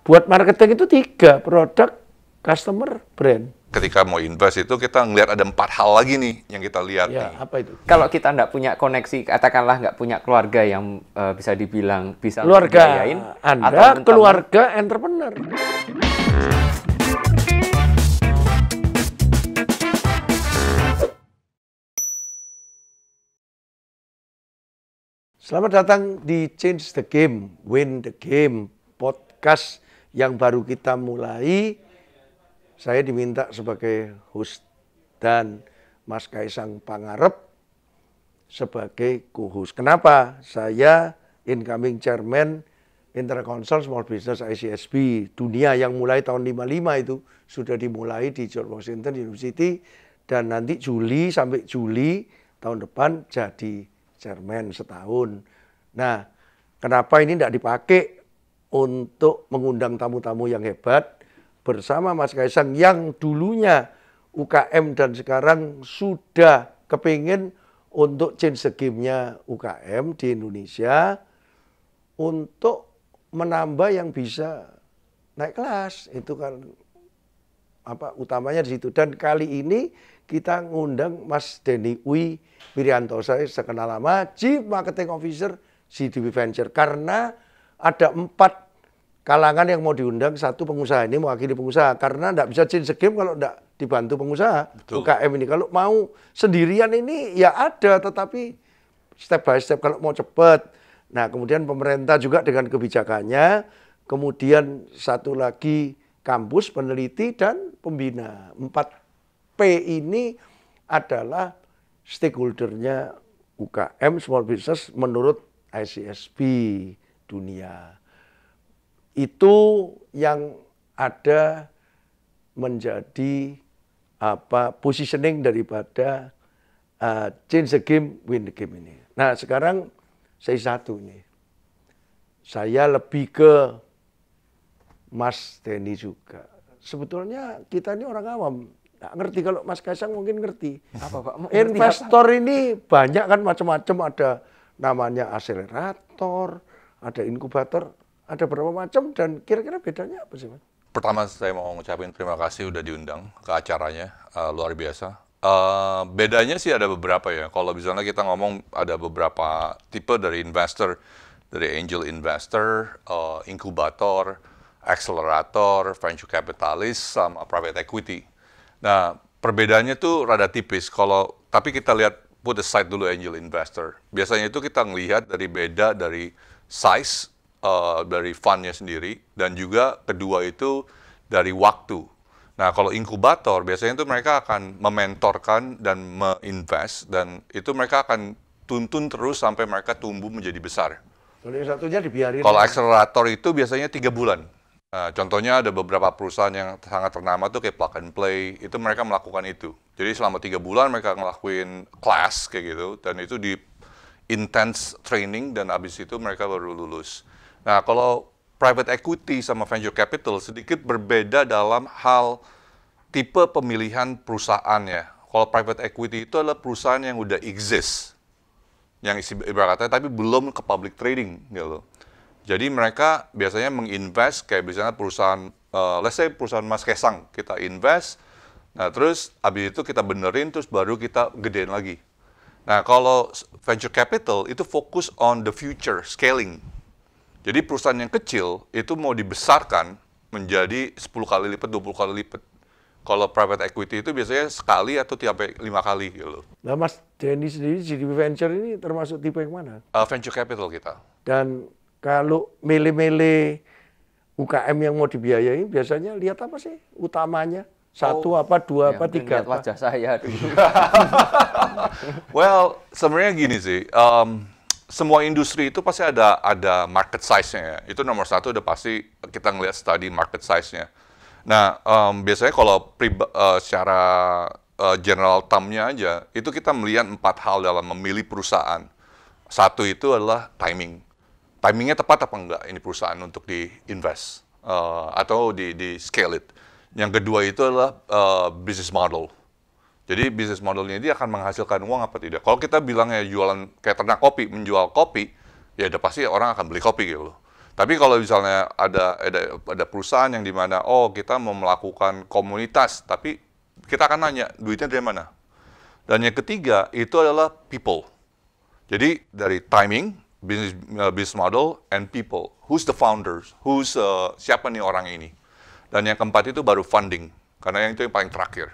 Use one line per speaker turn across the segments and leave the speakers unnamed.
buat marketing itu 3, produk, customer, brand.
Ketika mau invest itu kita ngelihat ada 4 hal lagi nih yang kita lihat
Ya,
nih.
apa itu?
Kalau kita nggak punya koneksi, katakanlah nggak punya keluarga yang bisa dibilang bisa
Keluarga
membiayain,
Anda,
atau
keluarga entrepreneur. Selamat datang di Change the Game, Win the Game, podcast yang baru kita mulai. Saya diminta sebagai host dan Mas Kaisang Pangarep sebagai co-host. Kenapa? Saya incoming chairman Interconsult Small Business ICSB dunia yang mulai tahun 55 itu sudah dimulai di George Washington University dan nanti Juli sampai Juli tahun depan jadi chairman setahun. Nah, kenapa ini tidak dipakai untuk mengundang tamu-tamu yang hebat bersama Mas Kaisang yang dulunya UKM dan sekarang sudah kepingin untuk change the game-nya UKM di Indonesia untuk menambah yang bisa naik kelas. Itu kan utamanya di situ. Dan kali ini kita ngundang Mas Denny Uy Wirianto, saya sekenal lama, Chief Marketing Officer CDW Venture. Karena ada 4 kalangan yang mau diundang, 1 pengusaha, ini mewakili pengusaha. Karena tidak bisa change the game kalau tidak dibantu pengusaha. Betul. UKM ini kalau mau sendirian ini ya ada, tetapi step by step kalau mau cepat. Nah, kemudian pemerintah juga dengan kebijakannya, kemudian satu lagi kampus, peneliti, dan pembina. 4P ini adalah stakeholder-nya UKM, small business menurut ICSB dunia. Itu yang ada menjadi positioning daripada change the game, win the game ini. Nah, sekarang saya satu nih. Saya lebih ke Mas Denny juga. Sebetulnya kita ini orang awam, nggak ngerti. Kalau Mas Kaisang mungkin ngerti.
Apa, Pak?
Investor ini banyak kan, macam-macam. Ada namanya akselerator, ada inkubator, ada berapa macam, dan kira-kira bedanya apa sih, Mas?
Pertama saya mau ngucapin terima kasih udah diundang ke acaranya, luar biasa. Bedanya sih ada beberapa ya. Kalau misalnya kita ngomong ada beberapa tipe dari investor, dari angel investor, inkubator, accelerator, venture capitalist, sama private equity. Nah, perbedaannya tuh rada tipis. Tapi kita lihat, put aside dulu angel investor. Biasanya itu kita ngelihat dari size, dari fundnya sendiri, dan juga kedua itu dari waktu. Nah, kalau inkubator biasanya itu mereka akan mementorkan dan menginvest, dan itu mereka akan tuntun terus sampai mereka tumbuh menjadi besar.
Kalau yang satunya dibiarin.
Kalau accelerator itu biasanya 3 bulan. Nah, contohnya ada beberapa perusahaan yang sangat ternama tuh kayak Plug and Play, itu mereka melakukan itu. Jadi selama 3 bulan mereka ngelakuin kelas kayak gitu, dan itu di intense training, dan habis itu mereka baru lulus. Nah, kalau private equity sama venture capital sedikit berbeda dalam hal tipe pemilihan perusahaannya. Kalau private equity itu adalah perusahaan yang udah exist, yang ibaratnya tapi belum ke public trading gitu. Jadi mereka biasanya menginvest kayak misalnya perusahaan, let's say perusahaan Mas Kaisang, kita invest, nah terus habis itu kita benerin, terus baru kita gedein lagi. Nah, kalau venture capital itu fokus on the future, scaling. Jadi perusahaan yang kecil itu mau dibesarkan menjadi 10 kali lipat, 20 kali lipat. Kalau private equity itu biasanya sekali atau 5 kali gitu.
Nah, Mas Denny sendiri GDW Venture ini termasuk tipe yang mana?
Venture capital kita.
Dan kalau milih-milih UKM yang mau dibiayai, biasanya lihat apa sih utamanya? 1 apa, 2 apa, 3
apa? Wajah saya dulu.
Well, sebenarnya gini sih. Semua industri itu pasti ada market size-nya ya. Itu nomor 1 udah pasti kita ngelihat study market size-nya. Nah, biasanya kalau secara general term-nya aja, itu kita melihat 4 hal dalam memilih perusahaan. 1 itu adalah timing. Timingnya tepat apa enggak ini perusahaan untuk di-invest atau di-scale it. Yang kedua itu adalah business model. Jadi bisnis modelnya dia akan menghasilkan uang apa tidak. Kalau kita bilangnya jualan kayak ternak kopi, menjual kopi, ya udah pasti orang akan beli kopi gitu loh. Tapi kalau misalnya ada perusahaan yang di mana kita mau melakukan komunitas, tapi kita akan nanya duitnya dari mana. Dan yang ketiga itu adalah people. Jadi dari timing, business model, and people. Who's the founders? Siapa nih orang ini? Dan yang keempat itu baru funding, karena yang itu yang paling terakhir.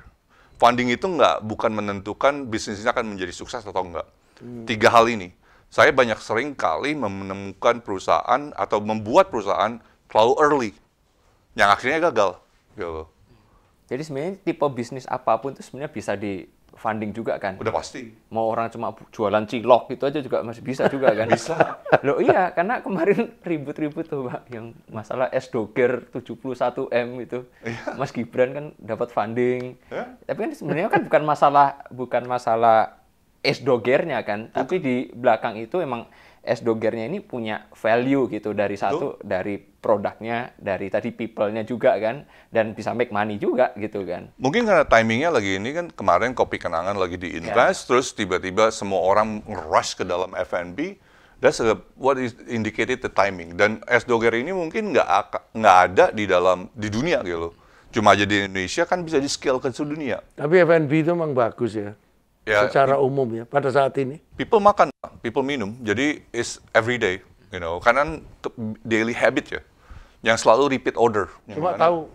Funding itu bukan menentukan bisnisnya akan menjadi sukses atau enggak. 3 hal ini. Saya sering kali menemukan perusahaan atau membuat perusahaan terlalu early, yang akhirnya gagal. Gitu.
Jadi sebenarnya tipe bisnis apapun itu sebenarnya bisa di funding juga kan?
Udah pasti.
Mau orang cuma jualan cilok gitu aja juga masih bisa juga kan?
Bisa.
Loh iya, karena kemarin ribut-ribut tuh Pak, yang masalah S-Doger 71M itu.
Iya.
Mas Gibran kan dapat funding.
Ya?
Tapi kan sebenarnya kan bukan masalah S-Dogernya kan, tapi di belakang itu emang S-Dogernya ini punya value gitu dari dari produknya, dari tadi people-nya juga kan, dan bisa make money juga gitu kan.
Mungkin karena timingnya lagi ini kan kemarin Kopi Kenangan lagi diinvest, terus tiba-tiba semua orang rush ke dalam F&B. That's what is indicated the timing. Dan S-Doger ini mungkin nggak ada di dunia gitu. Cuma aja di Indonesia kan bisa di-scale ke seluruh dunia.
Tapi F&B itu memang bagus ya.
Ya,
secara umum ya pada saat ini.
People makan, people minum, jadi is everyday, karena daily habit ya, yang selalu repeat order.
Cuma tahu,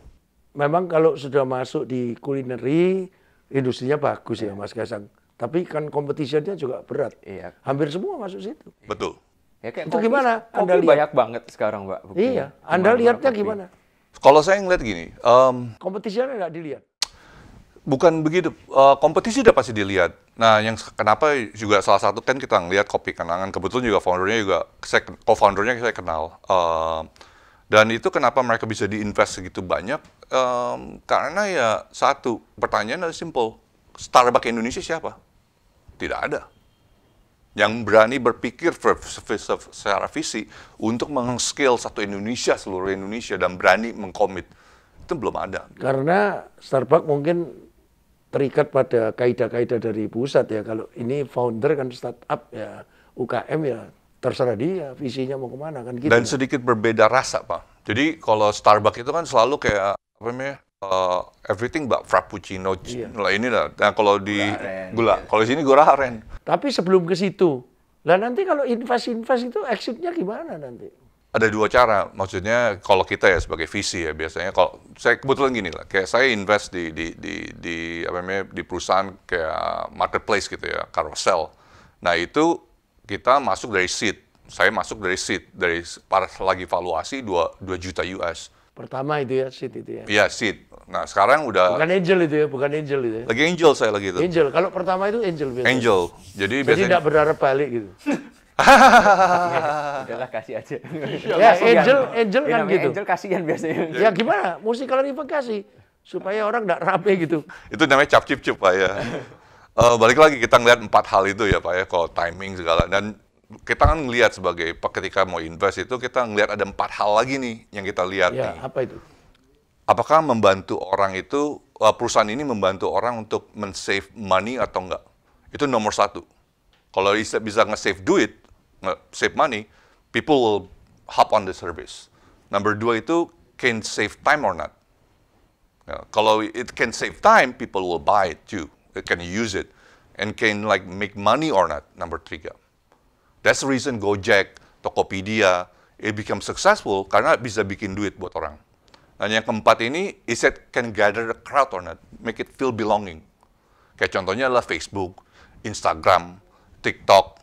memang kalau sudah masuk di kulineri, industrinya bagus ya Mas Kaisang. Tapi kan competition-nya juga berat.
Iya.
Hampir semua masuk situ.
Betul.
Ya, kayak
Itu gimana?
Kopi banyak banget sekarang Mbak.
Iya, Anda lihatnya gimana?
Kalau saya ngeliat gini,
Kompetisinya nggak dilihat?
bukan begitu. Kompetisi udah pasti dilihat. Nah, yang kenapa juga salah satu kan kita ngelihat Kopi Kenangan, kebetulan juga co-foundernya saya kenal. Dan itu kenapa mereka bisa diinvest segitu banyak? Karena ya satu, pertanyaan adalah simple. Starbucks Indonesia siapa? Tidak ada. Yang berani berpikir secara visi untuk meng-scale satu Indonesia, seluruh Indonesia, dan berani mengkomit. Itu belum ada.
Karena Starbucks mungkin terikat pada kaidah-kaidah dari pusat ya. Kalau ini founder kan startup ya, UKM ya terserah dia visinya mau kemana kan gitu.
Dan sedikit berbeda rasa Pak. Jadi kalau Starbucks itu kan selalu kayak apa namanya everything but frappuccino lah ini lah. Nah kalau di gula, kalau di sini gula aren.
Tapi sebelum ke situ, lah nanti kalau invest itu exitnya gimana nanti?
Ada 2 cara, maksudnya kalau kita ya sebagai visi ya biasanya kalau saya kebetulan gini lah, kayak saya invest di perusahaan kayak marketplace gitu ya, carousel. Nah itu kita masuk dari seed, saya masuk dari seed, dari pas lagi valuasi 2 juta US.
Pertama itu ya seed itu ya.
Iya seed. Nah sekarang udah.
Bukan angel itu ya, bukan angel itu ya.
Lagi angel saya lagi itu.
Angel, kalau pertama itu angel biasanya.
Angel, jadi biasanya.
tidak berharap balik gitu.
Udahlah kasih aja.
Ya, angel kan gitu.
Angel kasihan biasanya.
Ya gimana? Mesti klarifikasi supaya orang nggak rapi gitu.
Itu namanya cap cip Pak ya. Balik lagi kita ngeliat 4 hal itu ya Pak ya, kalau timing segala. Dan kita kan ngelihat sebagai ketika mau invest itu kita ngelihat ada 4 hal lagi nih yang kita lihat
Ya,
nih.
apa itu?
Apakah membantu orang itu, perusahaan ini membantu orang untuk men-save money atau enggak? Itu nomor 1. Kalau bisa nge-save duit, save money, people will hop on the service. Number 2 itu can save time or not. Ya, kalau it can save time, people will buy it too. It can use it and can like make money or not. Number 3. That's the reason Gojek, Tokopedia, it become successful karena bisa bikin duit buat orang. Dan yang keempat ini, is it can gather the crowd or not, make it feel belonging. Kayak contohnya adalah Facebook, Instagram, TikTok.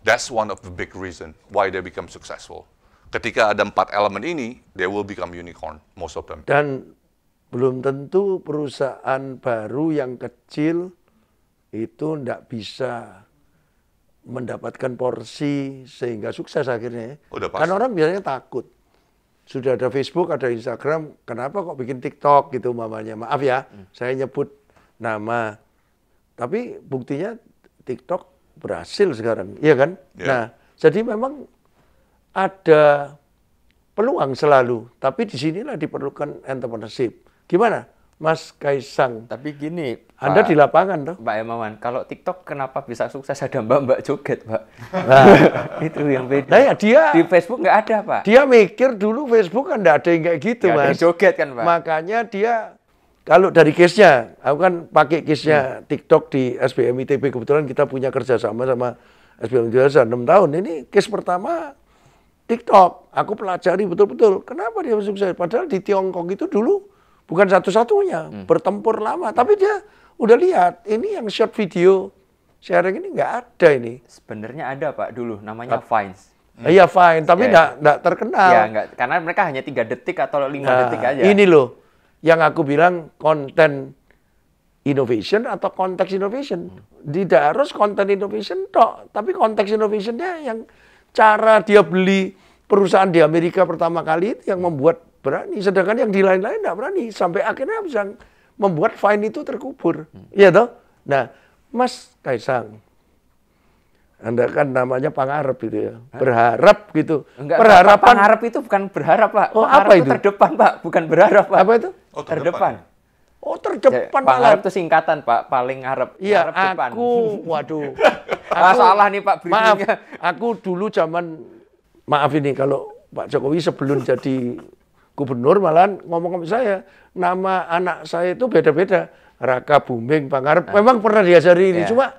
That's one of the big reason why they become successful. Ketika ada 4 elemen ini, they will become unicorn, most of them.
Dan belum tentu perusahaan baru yang kecil itu tidak bisa mendapatkan porsi sehingga sukses akhirnya.
Udah pasti.
Kan orang biasanya takut. Sudah ada Facebook, ada Instagram, kenapa kok bikin TikTok gitu mamanya. Maaf ya, saya nyebut nama. Tapi buktinya TikTok berhasil sekarang, iya kan?
Yeah.
Nah, jadi memang ada peluang selalu, tapi di sinilah diperlukan entrepreneurship. Gimana? Mas Kaisang.
Tapi gini,
Anda di lapangan toh?
Pak Hermawan, kalau TikTok kenapa bisa sukses ada mbak-mbak joget, Pak?
Nah,
Itu yang beda.
nah ya dia
Di Facebook nggak ada, Pak.
dia mikir dulu Facebook kan nggak ada yang kayak gitu,
Nggak ada
Mas.
yang joget kan, Pak?
Makanya dia kalau dari case-nya, aku kan pakai case-nya TikTok di SBM ITB, kebetulan kita punya kerjasama sama SBM ITB 6 tahun. Ini case pertama TikTok. Aku pelajari betul-betul kenapa dia sukses. Padahal di Tiongkok itu dulu bukan satu-satunya, bertempur lama. Tapi dia udah lihat, ini yang short video sharing ini nggak ada ini.
Sebenarnya ada, Pak, dulu. Namanya Vines.
Iya fine, tapi nggak terkenal.
Ya, nggak, karena mereka hanya 3 detik atau 5 detik aja.
Ini loh, yang aku bilang konten innovation atau konteks innovation. Tidak harus konten innovation toh, tapi konteks innovationnya yang cara dia beli perusahaan di Amerika pertama kali itu yang membuat berani. Sedangkan yang di lain-lain nggak berani. Sampai akhirnya bisa membuat Vine itu terkubur. Iya toh? Nah, Mas Kaisang, Anda kan namanya pangarep gitu ya. Berharap gitu.
Enggak,
Perharapan.
pengharap itu bukan berharap, Pak.
Oh,
Pengharap
apa
itu
itu?
terdepan, Pak. Bukan berharap, Pak.
Apa itu?
Oh,
Terdepan.
Oh, terdepan
Pengharap
malah.
itu singkatan, Pak. Paling ngarep.
Iya,
Ngarep depan.
waduh.
Salah nih, Pak,
Maaf,
briefingnya.
aku dulu zaman, maaf ini kalau Pak Jokowi sebelum jadi gubernur malah ngomong sama saya, nama anak saya itu beda-beda. Raka Buming, Pangarep, memang pernah diajari ini,
Iya.
cuma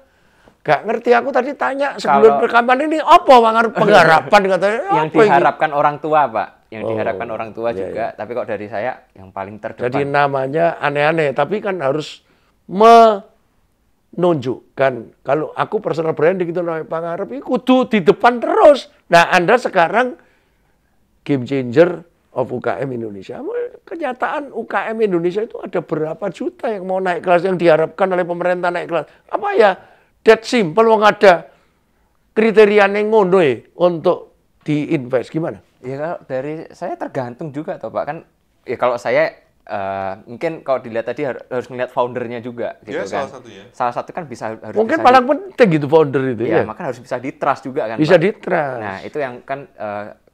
gak ngerti. Aku tadi tanya sebelum rekaman ini, apa Pangarep pengharapan katanya?
Yang
Apa ini?
diharapkan orang tua, Pak. Yang
Oh,
diharapkan orang tua
iya,
juga. Tapi kok dari saya yang paling terdepan.
Jadi namanya aneh-aneh, tapi kan harus menunjukkan kalau aku personal branding itu namanya Pangarep itu kudu di depan terus. Nah, Anda sekarang game changer of UKM Indonesia. Kenyataan UKM Indonesia itu ada berapa juta yang mau naik kelas yang diharapkan oleh pemerintah naik kelas. Apa ya? That simple, wong ada kriteria yang ngono untuk diinvest gimana?
Ya kalau dari saya tergantung juga toh Pak, kan ya kalau saya mungkin kalau dilihat tadi harus ngeliat foundernya juga gitu
Ya,
kan.
salah satu ya.
Salah satu kan bisa harus
Mungkin
bisa
paling penting gitu founder itu
ya,
ya.
maka harus bisa di-trust juga kan
Bisa
Pak.
di-trust.
Nah, itu yang kan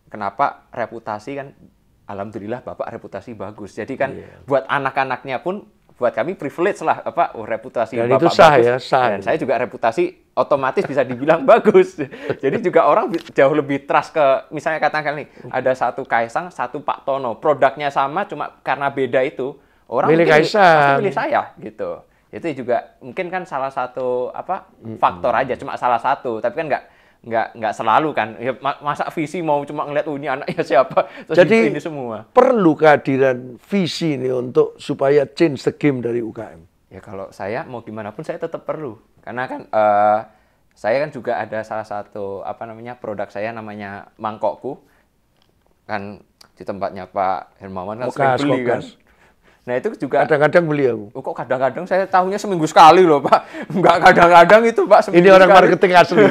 kenapa reputasi kan alhamdulillah Bapak reputasi bagus. Jadi kan buat anak-anaknya pun buat kami privilege lah apa reputasi
Dan
Bapak
itu sah
bagus.
ya, sah.
Dan saya juga reputasi otomatis bisa dibilang bagus. Jadi juga orang jauh lebih trust ke misalnya katakan nih ada satu Kaisang, satu Pak Tono, produknya sama cuma karena beda itu orang
Milih
mungkin
Kaisang.
pasti milih saya gitu. Itu juga mungkin kan salah satu apa faktor aja cuma salah satu, tapi kan nggak selalu kan. Ya, masa visi mau cuma ngeliat ini anaknya siapa terus
Jadi
ini semua.
perlu kehadiran visi ini untuk supaya change the game dari UKM.
Ya kalau saya mau gimana pun saya tetap perlu. Karena kan saya kan juga ada salah satu apa namanya produk saya namanya Mangkokku. Kan di tempatnya Pak Hermawan kan sering beli kan. Nah itu juga
Kadang-kadang beli aku.
oh, kok kadang-kadang saya tahunya seminggu sekali loh Pak. Enggak kadang-kadang itu Pak seminggu
Ini orang
sekali.
marketing asli.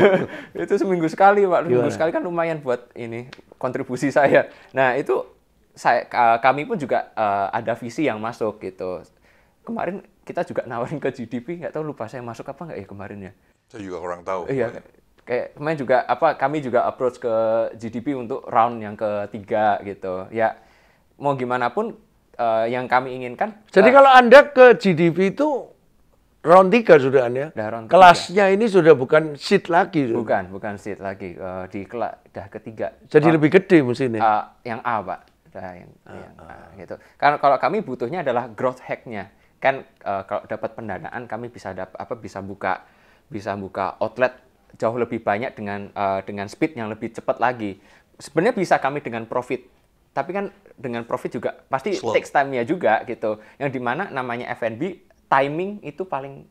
Itu seminggu sekali Pak. Seminggu
Gimana?
sekali kan lumayan buat ini kontribusi saya. Nah itu kami pun juga ada visi yang masuk gitu. Kemarin kita juga nawarin ke GDP, nggak tahu lupa saya masuk apa nggak ya kemarin ya.
Saya juga kurang tahu.
Iya, kayak kemarin juga kami juga approach ke GDP untuk round yang ketiga gitu. Ya mau gimana pun yang kami inginkan.
Jadi kalau Anda ke GDP itu round 3 sudah Anda.
Udah round
Kelasnya ini sudah bukan seat lagi. Sudah.
bukan seat lagi di kelas udah ketiga.
Jadi lebih gede mestinya.
Yang A Pak, udah yang A gitu. Karena kalau kami butuhnya adalah growth hack-nya. Kan kalau dapat pendanaan kami bisa bisa buka outlet jauh lebih banyak dengan speed yang lebih cepat lagi. Sebenarnya bisa kami dengan profit, tapi kan dengan profit juga pasti
Slow.
takes time-nya juga gitu. Yang dimana namanya F&B timing itu paling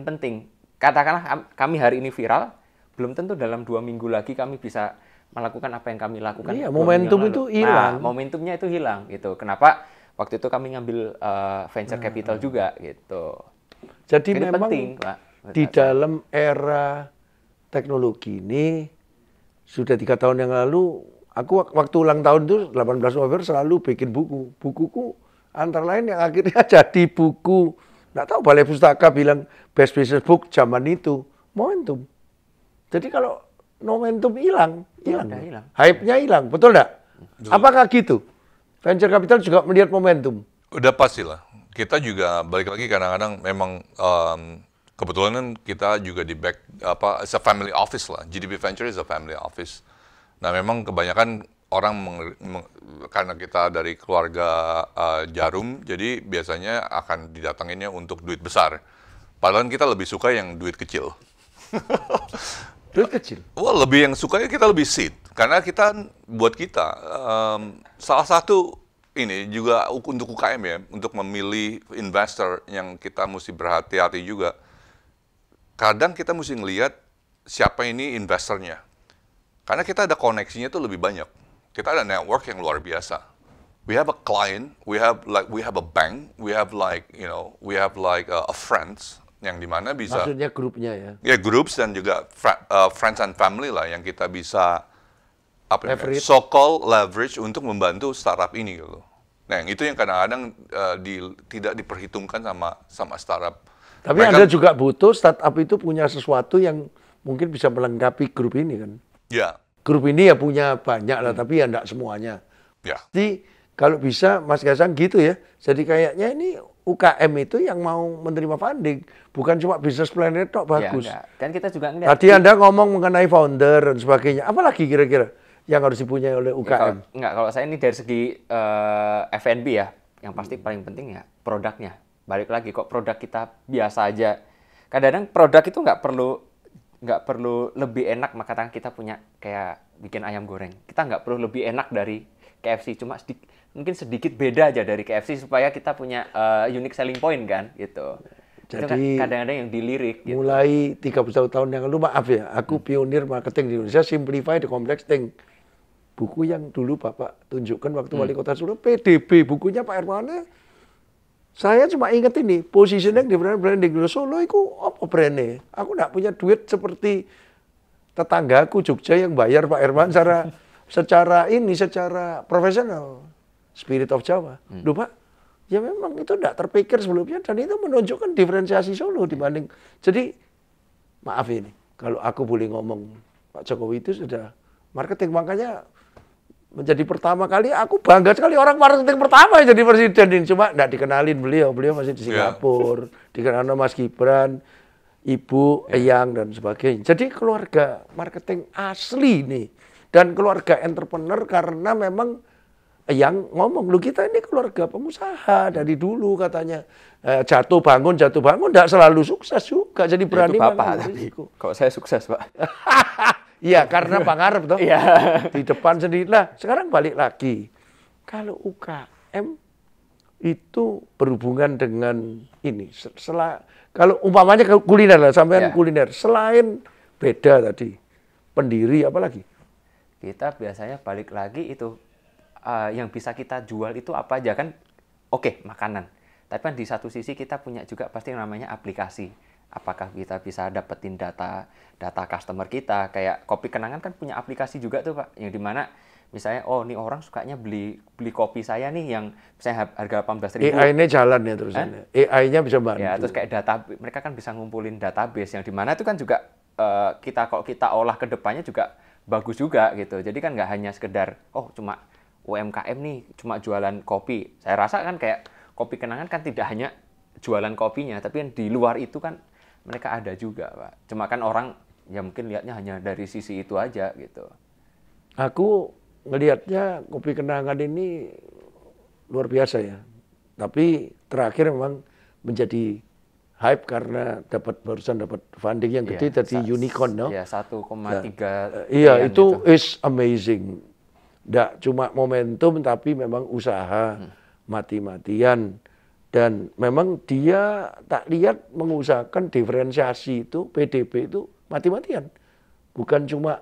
penting. Katakanlah kami hari ini viral, belum tentu dalam 2 minggu lagi kami bisa melakukan apa yang kami lakukan.
Iya,
2
momentum
minggu yang
itu
lalu.
hilang.
Nah, momentumnya itu hilang gitu. Kenapa? Waktu itu kami ngambil venture capital juga gitu.
Jadi
Itu
memang
penting, Pak.
di dalam era teknologi ini sudah 3 tahun yang lalu, aku waktu ulang tahun itu 18 November selalu bikin buku. Bukuku antara lain yang akhirnya jadi buku, nggak tahu Balai Pustaka bilang best business book zaman itu, momentum. Jadi kalau momentum hilang.
Udah hilang.
Hype-nya hilang, betul nggak? Apakah gitu? Venture capital juga melihat momentum.
Udah pasti lah. kita juga balik lagi kadang-kadang memang kebetulan kan kita juga di back it's a family office lah. GDP Venture is a family office. Nah, memang kebanyakan orang karena kita dari keluarga Jarum, jadi biasanya akan didatanginnya untuk duit besar. Padahal kita lebih suka yang duit kecil.
Duit kecil?
Wah, lebih yang sukanya kita lebih seed. Karena kita, buat kita, salah satu ini juga untuk UKM ya, untuk memilih investor yang kita mesti berhati-hati juga. Kadang kita mesti ngelihat siapa ini investornya. Karena kita ada koneksinya itu lebih banyak. Kita ada network yang luar biasa. We have a client, we have a bank, we have a friends yang dimana bisa.
Maksudnya grupnya ya?
Ya, groups dan juga friends and family lah yang kita bisa so-called leverage untuk membantu startup ini gitu. Nah, yang itu yang kadang-kadang tidak diperhitungkan sama startup.
Tapi Anda juga butuh startup itu punya sesuatu yang mungkin bisa melengkapi grup ini kan?
Ya.
Grup ini ya punya banyak lah, tapi ya enggak semuanya.
Ya.
Jadi kalau bisa Mas Kaisang gitu ya. Jadi kayaknya ini UKM itu yang mau menerima funding, bukan cuma business plan-nya tok bagus.
Ya, kan kita juga ngeliat.
Tadi Anda ngomong mengenai founder dan sebagainya. Apalagi kira-kira yang harus dipunyai oleh UKM?
Ya, kalau saya ini dari segi F&B ya, yang pasti paling penting ya produknya. Balik lagi kok produk kita biasa aja. Kadang-kadang produk itu nggak perlu lebih enak, maka kita punya kayak bikin ayam goreng. Kita nggak perlu lebih enak dari KFC, cuma mungkin sedikit beda aja dari KFC supaya kita punya unique selling point kan gitu.
Jadi
itu kan kadang-kadang yang dilirik gitu.
Mulai 31 tahun yang lalu, maaf ya, aku pionir marketing di Indonesia, Simplify the Complex Thing. Buku yang dulu Bapak tunjukkan waktu wali kota Solo, PDB, bukunya Pak Hermawan. Saya cuma ingat ini, positioning di branding Solo itu apa brandnya? Aku nggak punya duit seperti tetanggaku Jogja yang bayar Pak Herman secara profesional. Spirit of Jawa. Duh Pak, ya memang itu tidak terpikir sebelumnya dan itu menunjukkan diferensiasi Solo dibanding. Jadi maaf ini, kalau aku boleh ngomong, Pak Jokowi itu sudah marketing, makanya menjadi pertama kali, aku bangga sekali orang marketing pertama yang jadi presiden ini. Cuma nggak dikenalin beliau masih di Singapura, dikenal Mas Gibran, Ibu, Eyang, dan sebagainya. Jadi keluarga marketing asli nih. Dan keluarga entrepreneur karena memang Eyang ngomong, lu kita ini keluarga pengusaha dari dulu katanya. Jatuh bangun, nggak selalu sukses juga. Jadi berani
mengambil risiko. Kalau saya sukses, Pak.
Iya, karena pangarep toh.
Iya.
Di depan sendiri. Nah, sekarang balik lagi. Kalau UKM itu berhubungan dengan ini. Kalau umpamanya kuliner lah, sampean kuliner. Selain beda tadi, pendiri apalagi?
Kita biasanya balik lagi itu, yang bisa kita jual itu apa aja kan? Oke, makanan. Tapi kan di satu sisi kita punya juga pasti namanya aplikasi. Apakah kita bisa dapetin data customer kita, kayak Kopi Kenangan kan punya aplikasi juga tuh Pak, yang dimana misalnya nih orang sukanya beli kopi saya nih yang misalnya harga 18.000.
AI-nya jalan ya terus. AI-nya bisa bantu.
Ya, terus kayak mereka kan bisa ngumpulin database yang dimana itu kan juga kalau kita olah ke depannya juga bagus juga gitu. Jadi kan nggak hanya sekedar cuma UMKM nih cuma jualan kopi. Saya rasa kan kayak Kopi Kenangan kan tidak hanya jualan kopinya, tapi yang di luar itu kan mereka ada juga, Pak. Cuma kan orang ya mungkin lihatnya hanya dari sisi itu aja gitu.
Aku ngelihatnya Kopi Kenangan ini luar biasa ya. Tapi terakhir memang menjadi hype karena barusan dapat funding yang gede tadi unicorn, no?
Ya, 1,3.
Iya, itu is amazing. Nggak cuma momentum tapi memang usaha mati-matian. Dan memang dia tak lihat mengusahakan diferensiasi itu, PDB itu mati-matian. Bukan cuma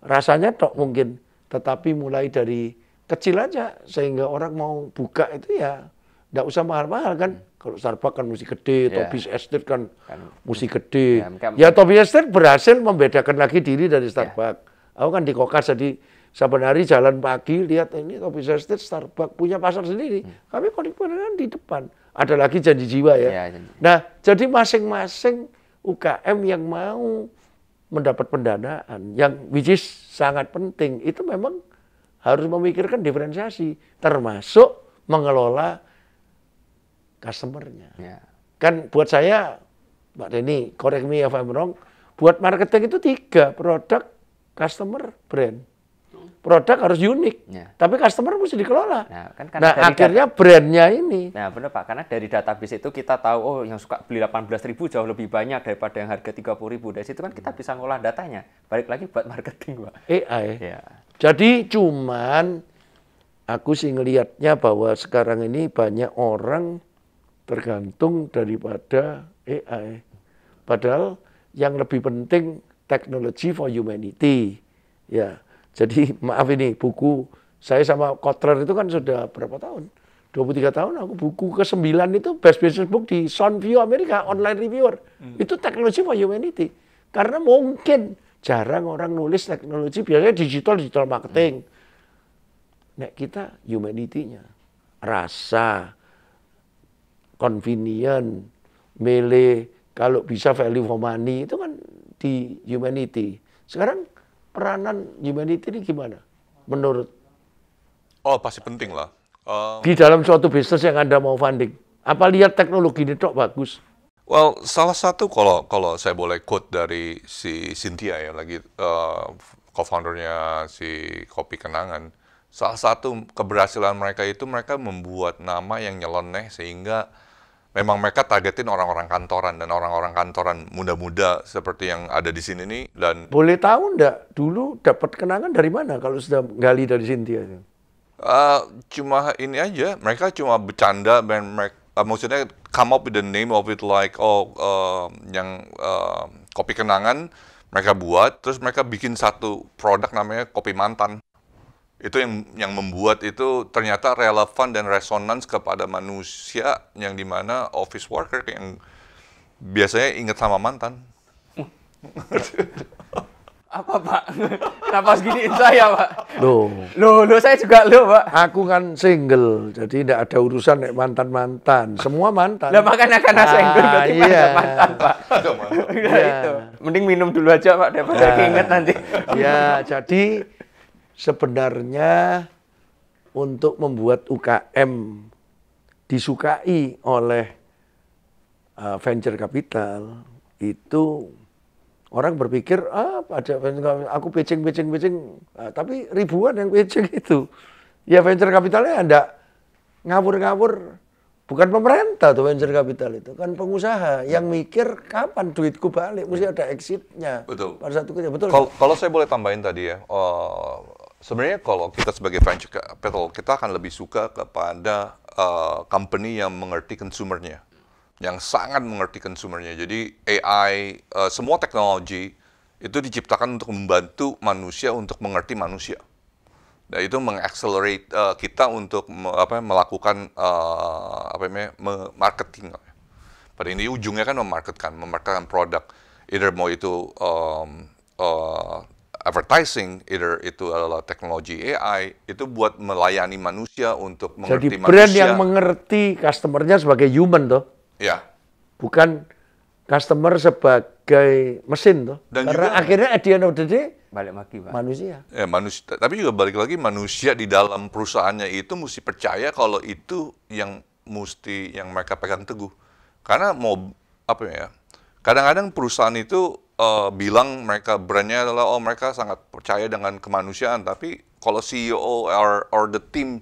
rasanya tok mungkin, tetapi mulai dari kecil aja sehingga orang mau buka itu ya nggak usah mahal-mahal kan. Kalau Starbucks kan mesti gede, Toby's Estate kan mesti gede. Ya Toby's Estate berhasil membedakan lagi diri dari Starbucks. Aku kan di Kokas jadi saben hari jalan pagi lihat ini Toby's Estate, Starbucks punya pasar sendiri. Kami kan di depan. Ada lagi Janji Jiwa ya. Nah, jadi masing-masing UKM yang mau mendapat pendanaan yang which is sangat penting itu memang harus memikirkan diferensiasi termasuk mengelola customer-nya.
Ya.
Kan buat saya, Pak Denny, correct me if I'm wrong, buat marketing itu 3, produk, customer, brand. Produk harus unik, tapi customer mesti dikelola. Nah, akhirnya brandnya ini.
Nah, benar Pak, karena dari database itu kita tahu, oh yang suka beli 18.000 jauh lebih banyak daripada yang harga 30.000. Dari situ kan kita bisa ngolah datanya. Balik lagi buat marketing, Pak.
AI.
Ya.
Jadi cuman aku sih ngelihatnya bahwa sekarang ini banyak orang tergantung daripada AI. Padahal yang lebih penting technology for humanity. Ya. Jadi maaf ini buku saya sama Kotler itu kan sudah berapa tahun? 23 tahun aku buku ke-9 itu best business book di Soundview Amerika, online reviewer. Itu teknologi for humanity. Karena mungkin jarang orang nulis teknologi, biasanya digital marketing. Nah, kita humanity-nya. Rasa, convenient, melee, kalau bisa value for money, itu kan di humanity. Sekarang peranan humanity ini gimana menurut?
Oh, pasti penting lah.
Di dalam suatu bisnis yang Anda mau funding. Apa lihat teknologi ini tok bagus?
Well, salah satu kalau saya boleh quote dari si Cynthia ya, lagi co-foundernya si Kopi Kenangan. Salah satu keberhasilan mereka itu mereka membuat nama yang nyeleneh sehingga memang mereka targetin orang-orang kantoran dan orang-orang kantoran muda-muda seperti yang ada di sini nih. Dan
boleh tahu enggak dulu dapat kenangan dari mana kalau sudah gali dari Cynthia?
Cuma ini aja, mereka cuma bercanda dan mereka maksudnya come up with the name of it like yang Kopi Kenangan mereka buat, terus mereka bikin satu produk namanya Kopi Mantan. Itu yang membuat itu ternyata relevan dan resonans kepada manusia yang dimana office worker yang biasanya ingat sama mantan.
Apa Pak? Kenapa harus giniin saya Pak?
Loh,
saya juga Pak.
Aku kan single, jadi tidak ada urusan nek mantan-mantan. Semua mantan.
Lah makanya karena single berarti
iya.
mantan Pak.
Iya.
Itu. Mending minum dulu aja Pak daripada keinget nanti.
Ya, jadi sebenarnya untuk membuat UKM disukai oleh venture capital itu orang berpikir ada aku pitching, tapi ribuan yang pitching itu. Ya venture capitalnya enggak ngawur-ngawur, bukan pemerintah tuh venture capital itu, kan pengusaha yang mikir kapan duitku balik, mesti ada exit-nya.
Betul.
Pada satu betul.
Kalau saya boleh tambahin tadi ya, sebenarnya kalau kita sebagai venture capital, kita akan lebih suka kepada company yang mengerti consumer-nya, yang sangat mengerti consumer-nya. Jadi AI, semua teknologi itu diciptakan untuk membantu manusia untuk mengerti manusia. Dan itu mengaccelerate kita untuk melakukan marketing. Pada ini ujungnya kan memarketkan produk. Either mau itu advertising, either itu adalah teknologi AI, itu buat melayani manusia untuk mengerti manusia.
Jadi brand yang mengerti customer-nya sebagai human toh?
Ya.
Bukan customer sebagai mesin toh?
Dan
karena
juga,
akhirnya at the end of the day
balik lagi Pak.
Manusia.
Ya, manusia. Tapi juga balik lagi manusia di dalam perusahaannya itu mesti percaya kalau itu yang mereka pegang teguh. Karena kadang-kadang perusahaan itu bilang mereka brandnya adalah mereka sangat percaya dengan kemanusiaan, tapi kalau CEO or the team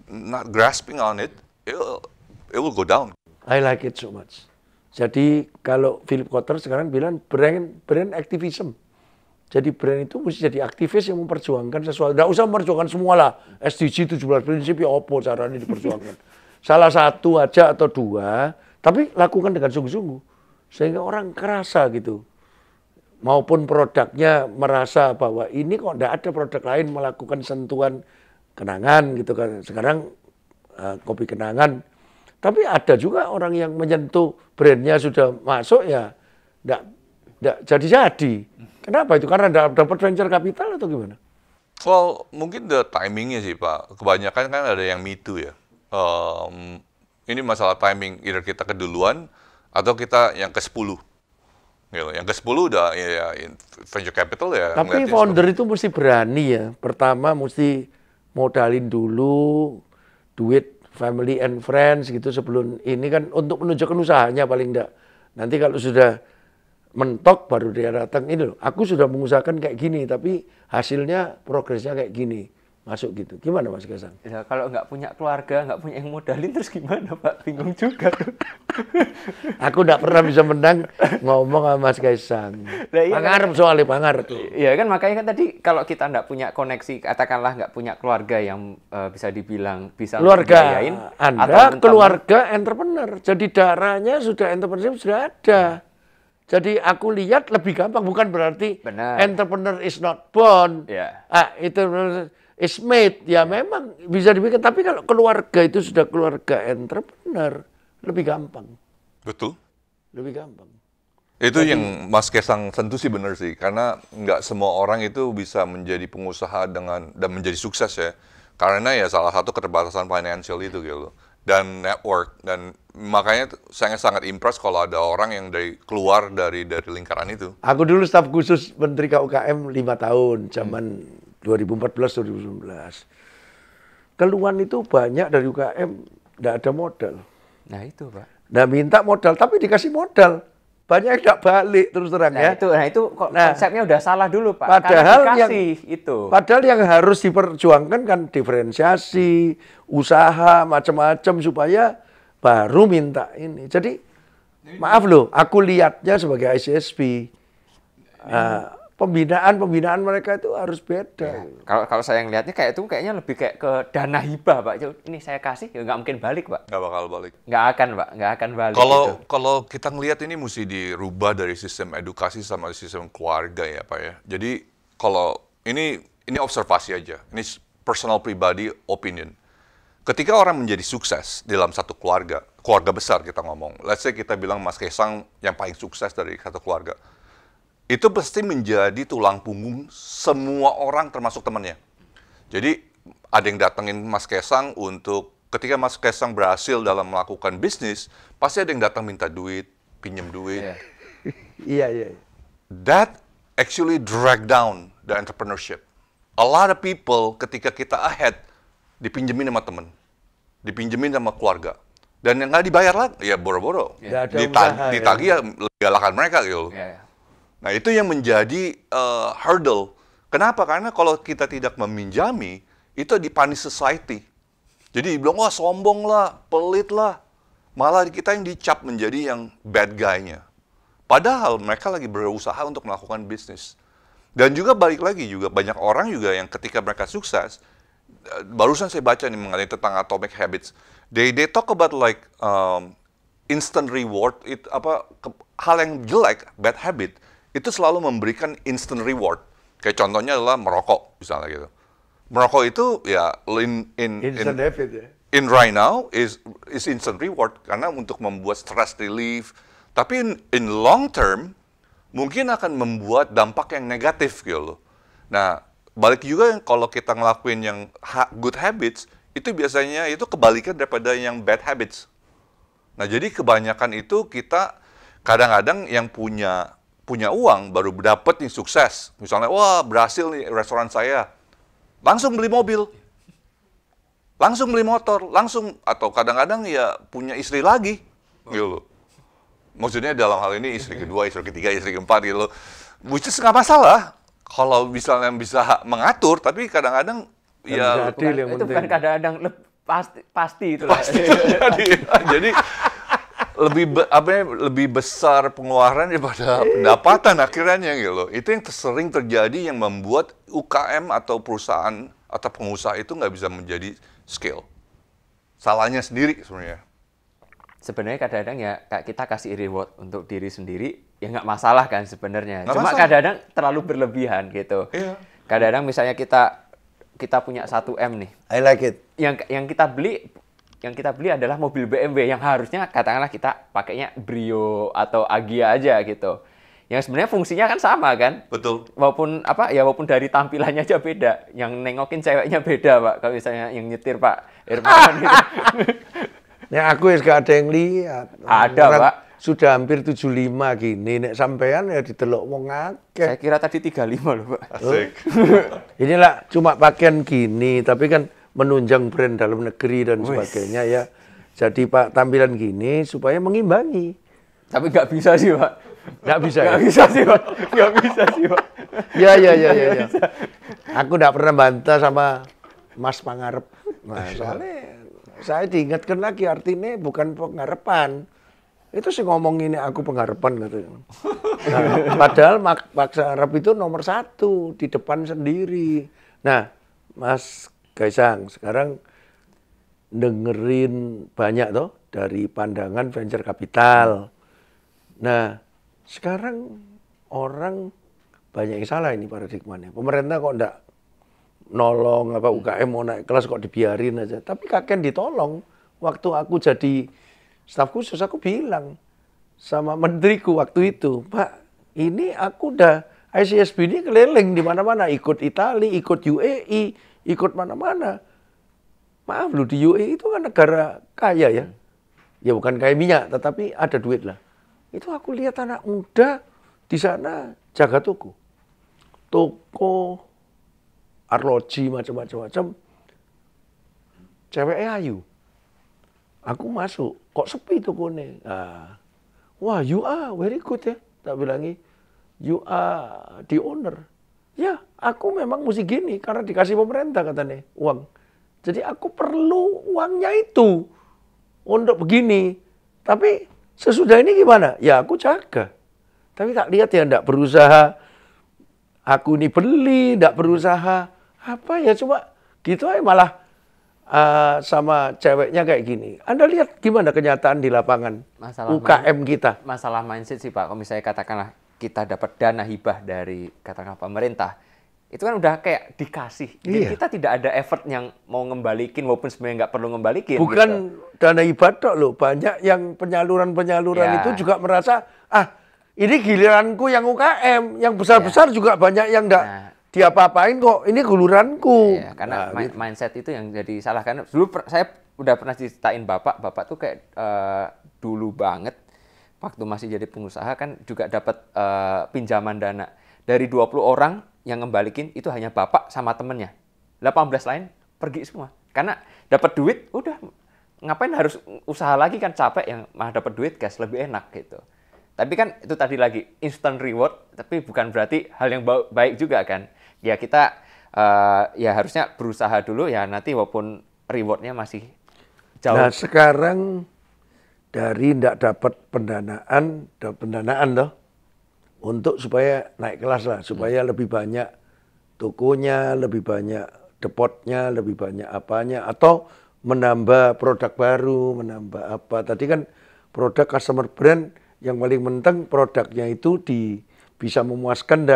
not grasping on it, it will go down.
I like it so much. Jadi kalau Philip Kotler sekarang bilang brand activism. Jadi brand itu mesti jadi aktivis yang memperjuangkan sesuatu. Nggak usah memperjuangkan semua lah. SDG 17 prinsip ya apa caranya diperjuangkan. Salah satu aja atau dua, tapi lakukan dengan sungguh-sungguh. Sehingga orang kerasa gitu. Maupun produknya merasa bahwa ini kok nggak ada produk lain melakukan sentuhan kenangan gitu kan. Sekarang Kopi Kenangan. Tapi ada juga orang yang menyentuh brandnya sudah masuk ya nggak jadi-jadi. Kenapa itu? Karena dapat venture capital atau gimana?
Well, mungkin the timingnya sih Pak. Kebanyakan kan ada yang Me Too ya. Ini masalah timing. Either kita keduluan atau kita yang ke-10. Gitu. Yang ke-10 udah ya venture capital ya.
Tapi founder itu mesti berani ya. Pertama mesti modalin dulu duit family and friends gitu sebelum ini kan untuk menunjukkan usahanya paling enggak. Nanti kalau sudah mentok baru dia datang, ini loh, aku sudah mengusahakan kayak gini, tapi hasilnya progresnya kayak gini. Masuk gitu. Gimana Mas Kaisang?
Ya, kalau nggak punya keluarga, nggak punya yang modalin, terus gimana Pak? Bingung juga.
Aku nggak pernah bisa menang ngomong sama Mas Kaisang.
Nah, iya,
Pangarep soalnya pangarep tuh.
Iya kan, makanya kan tadi kalau kita nggak punya koneksi, katakanlah nggak punya keluarga yang bisa dibilang bisa
Keluarga
biayain,
Anda keluarga entrepreneur. Jadi darahnya sudah entrepreneurship sudah ada. Jadi aku lihat lebih gampang, bukan berarti
Benar.
entrepreneur is not born.
Ya.
Itu is made. Ya memang bisa dibikin, tapi kalau keluarga itu sudah keluarga entrepreneur, lebih gampang.
Betul.
Lebih gampang.
Itu yang Mas Kaisang sentuh sih benar sih, karena nggak semua orang itu bisa menjadi pengusaha dan menjadi sukses ya, karena ya salah satu keterbatasan financial itu gitu, dan network, dan makanya saya sangat impress kalau ada orang yang keluar dari lingkaran itu.
Aku dulu staf khusus Menteri KUKM 5 tahun, zaman 2014-2019. Keluhan itu banyak dari UKM, nggak ada modal.
Nah itu Pak.
Nah minta modal, tapi dikasih modal. Banyak yang nggak balik terus terang ya.
Itu konsepnya udah salah dulu Pak.
Padahal padahal yang harus diperjuangkan kan diferensiasi, usaha, macam-macam supaya baru minta ini. Jadi maaf loh, aku lihatnya sebagai ICSP. Pembinaan mereka itu harus beda.
Ya, kalau saya ngelihatnya kayak itu kayaknya lebih kayak ke dana hibah Pak. Ini saya kasih ya nggak mungkin balik Pak.
Nggak bakal balik.
Nggak akan Pak, nggak akan balik.
Kalau kita ngelihat ini mesti dirubah dari sistem edukasi sama sistem keluarga ya Pak ya. Jadi kalau ini observasi aja, ini personal pribadi opinion. Ketika orang menjadi sukses dalam satu keluarga besar kita ngomong, let's say kita bilang Mas Kaisang yang paling sukses dari satu keluarga. Itu pasti menjadi tulang punggung semua orang termasuk temannya. Jadi ada yang datengin Mas Kaisang untuk ketika Mas Kaisang berhasil dalam melakukan bisnis, pasti ada yang datang minta duit, pinjam duit.
Iya.
That actually drag down the entrepreneurship. A lot of people ketika kita ahead dipinjemin sama teman, dipinjemin sama keluarga. Dan yang nggak dibayar lagi, ya boro-boro. Ditagih ya galakan mereka gitu. Nah, itu yang menjadi hurdle. Kenapa? Karena kalau kita tidak meminjami, itu dipunish society. Jadi dibilang, wah sombong lah, pelit lah. Malah kita yang dicap menjadi yang bad guy-nya. Padahal mereka lagi berusaha untuk melakukan bisnis. Dan juga balik lagi, juga banyak orang juga yang ketika mereka sukses, barusan saya baca nih mengenai tentang Atomic Habits. They talk about like instant reward, hal yang jelek, bad habit, itu selalu memberikan instant reward. Kayak contohnya adalah merokok, misalnya gitu. Merokok itu ya
Instant habit ya.
In right now is instant reward karena untuk membuat stress relief. Tapi in long term mungkin akan membuat dampak yang negatif gitu loh. Nah, balik juga kalau kita ngelakuin yang good habits, itu biasanya itu kebalikan daripada yang bad habits. Nah, jadi kebanyakan itu kita kadang-kadang yang punya uang baru dapat nih sukses. Misalnya, wah berhasil nih restoran saya. Langsung beli mobil. Langsung beli motor. Langsung, atau kadang-kadang ya punya istri lagi. Gitu loh. Maksudnya dalam hal ini istri kedua, istri ketiga, istri keempat gitu loh. Which is nggak masalah. Kalau misalnya bisa mengatur, tapi kadang-kadang ya...
Itu bukan kadang-kadang, pasti itu.
Jadi lebih besar pengeluaran daripada pendapatan akhirnya gitu. Itu yang sering terjadi yang membuat UKM atau perusahaan atau pengusaha itu nggak bisa menjadi scale. Salahnya sendiri sebenarnya.
Sebenarnya kadang-kadang ya kita kasih reward untuk diri sendiri ya nggak masalah kan sebenarnya.
Cuma
kadang-kadang terlalu berlebihan gitu.
Iya.
Kadang-kadang misalnya kita punya 1M nih.
I like it.
Yang kita beli adalah mobil BMW yang harusnya katakanlah kita pakainya Brio atau Agya aja gitu. Yang sebenarnya fungsinya kan sama kan?
Betul.
Walaupun dari tampilannya aja beda. Yang nengokin ceweknya beda, Pak. Kalau misalnya yang nyetir Pak Irfan gitu.
Ya aku gak ada yang lihat.
Ada,
orang
Pak.
Sudah hampir 75 gini. Nek sampean ya ditelok wong akeh.
Saya kira tadi 35 loh, Pak.
Asik.
Inilah cuma pakaian gini, tapi kan menunjang brand dalam negeri dan sebagainya ya. Jadi Pak tampilan gini supaya mengimbangi.
Tapi nggak bisa sih Pak.
Nggak bisa ya?
Nggak bisa sih Pak. Nggak bisa sih Pak.
Ya. Aku nggak pernah bantah sama Mas Pangarep. Nah, soalnya saya diingatkan lagi artinya bukan pengharapan. Itu sih ngomong ini aku pengharapan katanya. Nah, padahal Pak Pangarep itu nomor 1 di depan sendiri. Nah, Mas Kaisang sekarang dengerin banyak toh dari pandangan venture capital. Nah, sekarang orang banyak yang salah ini paradigmanya. Pemerintah kok enggak nolong apa UKM mau naik kelas kok dibiarin aja. Tapi kakek ditolong. Waktu aku jadi staf khusus aku bilang sama menteriku waktu itu, Pak, ini aku udah ICSB ini keliling di mana-mana, ikut Italia, ikut UAE, ikut mana-mana. Maaf loh, di UAE itu kan negara kaya ya. Ya bukan kaya minyak, tetapi ada duit lah. Itu aku lihat anak muda di sana jaga toko. Toko, arloji, macam-macam. Ceweknya ayu. Aku masuk, kok sepi tokonya. Nah, wah, you are very good ya. Tak bilangi, you are the owner. Ya, aku memang mesti gini karena dikasih pemerintah katanya uang. Jadi aku perlu uangnya itu untuk begini. Tapi sesudah ini gimana? Ya aku jaga. Tapi tak lihat ya enggak berusaha. Aku ini beli, enggak berusaha. Apa ya coba gitu aja malah sama ceweknya kayak gini. Anda lihat gimana kenyataan di lapangan UKM kita?
Masalah mindset sih Pak. Kalau misalnya katakanlah kita dapat dana hibah dari katakanlah pemerintah, itu kan udah kayak dikasih. Jadi kita tidak ada effort yang mau ngembalikin, walaupun sebenarnya nggak perlu ngembalikin.
Bukan
gitu.
dana hibah tok loh, banyak yang penyaluran-penyaluran itu juga merasa, ini giliranku yang UKM, yang besar-besar juga banyak yang nggak diapa-apain kok, ini guluranku.
Ya, karena mindset itu yang jadi salah. Karena dulu saya udah pernah ceritain Bapak tuh kayak dulu banget, waktu masih jadi pengusaha kan juga dapat pinjaman dana. Dari 20 orang yang ngembalikin itu hanya Bapak sama temennya. 18 lain pergi semua. Karena dapat duit, udah ngapain harus usaha lagi kan capek, yang malah dapat duit cash lebih enak gitu. Tapi kan itu tadi lagi instant reward, tapi bukan berarti hal yang baik juga kan. Ya kita ya harusnya berusaha dulu ya, nanti walaupun rewardnya masih jauh.
Nah sekarang dari tidak dapat pendanaan toh untuk supaya naik kelas lah, supaya lebih banyak tokonya, lebih banyak depotnya, lebih banyak apanya, atau menambah produk baru, menambah apa. Tadi kan produk customer brand yang paling penting produknya itu bisa memuaskan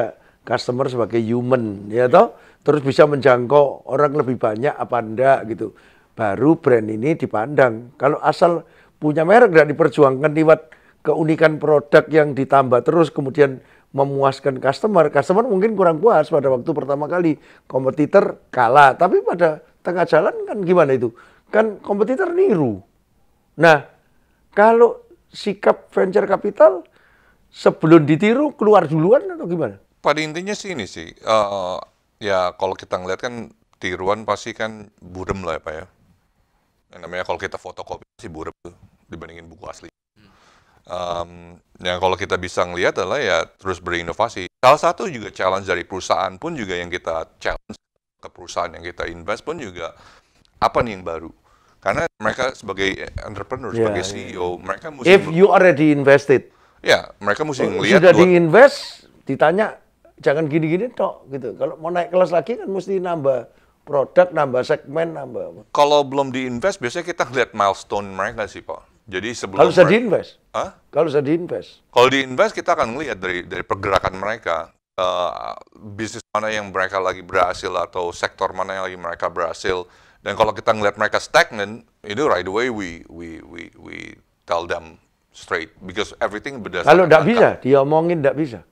customer sebagai human, ya toh, terus bisa menjangkau orang lebih banyak apa enggak gitu. Baru brand ini dipandang. Kalau asal punya merek dan diperjuangkan lewat keunikan produk yang ditambah terus kemudian memuaskan customer mungkin kurang puas pada waktu pertama kali, kompetitor kalah, tapi pada tengah jalan kan gimana itu? Kan kompetitor niru. Nah, kalau sikap venture capital sebelum ditiru keluar duluan atau gimana?
Pada intinya sih ini sih, ya kalau kita ngeliat kan tiruan pasti kan burem lah ya Pak ya. Yang namanya kalau kita fotokopi sih burem tuh dibandingin buku asli. Yang kalau kita bisa ngelihat adalah ya terus berinovasi. Salah satu juga challenge dari perusahaan pun juga yang kita challenge ke perusahaan yang kita invest pun juga apa nih yang baru. Karena mereka sebagai entrepreneur, sebagai CEO, mereka mesti...
If you already invested.
Ya, mereka mesti ngelihat...
Sudah diinvest, ditanya, jangan gini-gini tok gitu. Kalau mau naik kelas lagi kan mesti nambah produk, nambah segmen, nambah...
Kalau belum diinvest, biasanya kita ngeliat milestone mereka sih, Pak. Jadi sebelum...
Kalau sudah diinvest?
Hah?
Kalau sudah diinvest?
Kalau diinvest, kita akan ngelihat dari pergerakan mereka. Bisnis mana yang mereka lagi berhasil, atau sektor mana yang lagi mereka berhasil. Dan kalau kita ngeliat mereka stagnant, itu right away we tell them straight because everything berdasarkan.
Kalau nggak bisa, diomongin nggak bisa.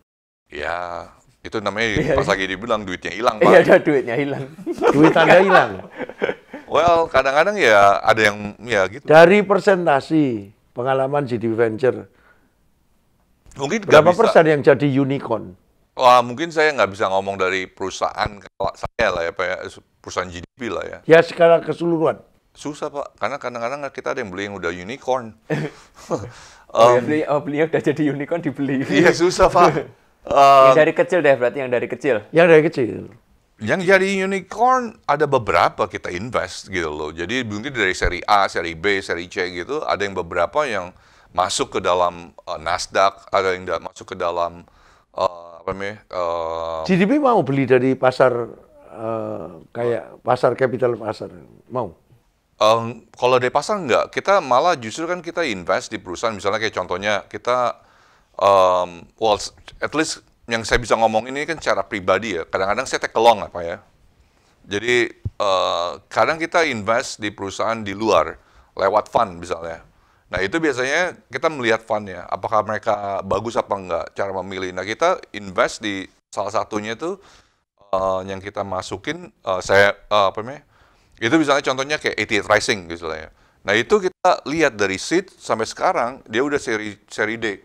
Ya, itu namanya pas lagi dibilang duitnya hilang, Pak.
Iya, duitnya hilang.
Duit Anda hilang.
Well, kadang-kadang ya ada yang ya gitu.
Dari presentasi pengalaman GD Venture,
Mungkin
berapa
bisa.
persen yang jadi unicorn?
Wah, mungkin saya nggak bisa ngomong dari perusahaan kalau saya lah ya, Pak ya, perusahaan GDP lah ya.
Ya secara keseluruhan.
Susah, Pak, karena kadang-kadang kita ada yang beli yang udah unicorn.
Oh ya, belinya udah jadi unicorn dibeli.
Iya, susah, Pak.
Yang dari kecil deh, berarti yang dari kecil.
Yang dari kecil.
Yang jadi unicorn ada beberapa kita invest gitu loh. Jadi mungkin dari seri A, seri B, seri C gitu, ada yang beberapa yang masuk ke dalam Nasdaq, ada yang masuk ke dalam apa namanya?
GDP mau beli dari pasar kayak pasar capital pasar. Mau.
Kalau dari pasar enggak, kita malah justru kan kita invest di perusahaan, misalnya kayak contohnya kita, well, at least yang saya bisa ngomong ini kan secara pribadi ya, kadang-kadang saya take along apa ya. Jadi kadang kita invest di perusahaan di luar, lewat fund misalnya. Nah itu biasanya kita melihat fundnya, apakah mereka bagus apa enggak, cara memilih. Nah kita invest di salah satunya itu yang kita masukin, apa namanya, itu misalnya contohnya kayak 88 Rising misalnya. Nah itu kita lihat dari seed sampai sekarang dia udah seri D.